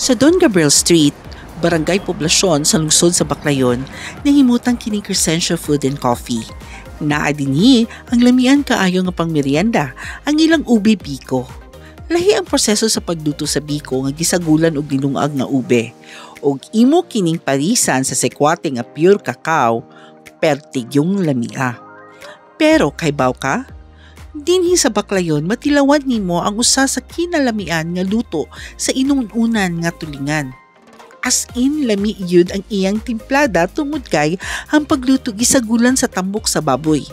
Sa Don Gabriel Street, Barangay Poblasyon sa lungsod sa Baclayon, nahimutang kining Crescentia Food and Coffee. Naa dinhi ang lamian kaayo nga pangmeryenda, ang ilang ube biko. Lahi ang proseso sa pagluto sa biko nga gisagulan og dinungag nga ube. Og imo kining parisan sa sekwate nga pure cacao, pertig yung lamia. Pero kay baw ka? Dinhi sa Baclayon matilawan nimo ang usa sa kinalamian nga luto sa inuunan nga tulingan. As in, lami yun ang iyang timplada tungod kay ang pagluto gisagulan sa tambok sa baboy.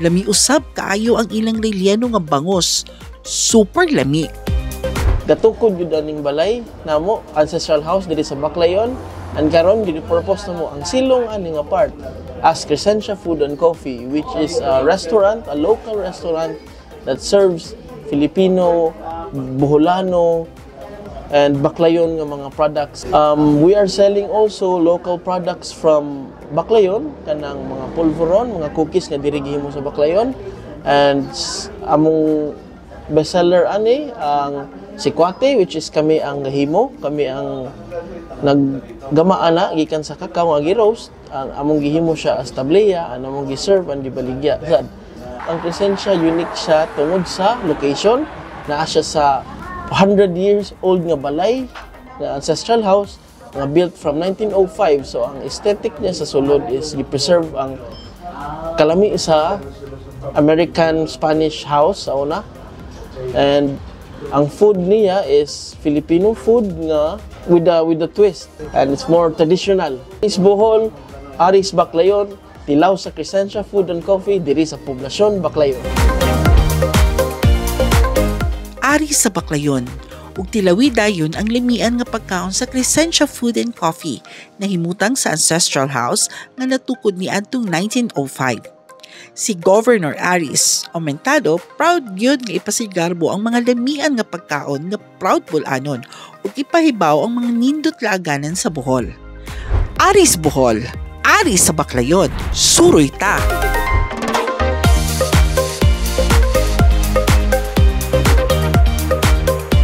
Lami usab kaayo ang ilang relyeno nga bangos. Super lami. Gatukod yun aning balay namo ancestral house diri sa Baclayon, and karon gini-purpose namo ang silong ani nga part as Crescentia Food and Coffee, which is a restaurant, a local restaurant that serves Filipino, Boholano, and Baclayon nga mga products. We are selling also local products from Baclayon, kanang mga pulveron, mga cookies nga diri gihimo sa Baclayon, and among bestseller ani ang sikwate, which is kami ang gahimo, kami ang naggamaana gikan sa cacao nga gi-roast, ang among gihimo siya as tableya, ang among gi-serve ang dibaligya. Ang Crescentia unique siya tungod sa location, naa siya sa 100 years old nga balay nga ancestral house nga built from 1905. So ang aesthetic niya sa sulod is gi-preserve ang kalami sa American Spanish house sa una, and ang food niya is Filipino food nga with the twist, and it's more traditional. Is Bohol, Aris Baclayon, tilaw sa Crescentia Food and Coffee diri sa Poblasyon, Baclayon. Ari sa Baclayon, ug tilawi dayon ang lamian nga pagkaon sa Crescentia Food and Coffee na himutang sa Ancestral House nga natukod ni adtong 1905. Si Governor Aris Aumentado proud gyud nga ipasigarbo ang mga lamian nga pagkaon nga proud bulanon ug ipahibaw ang mga nindot laaganan sa Bohol. Aris Bohol, Aris sa Baclayon, suroy ta!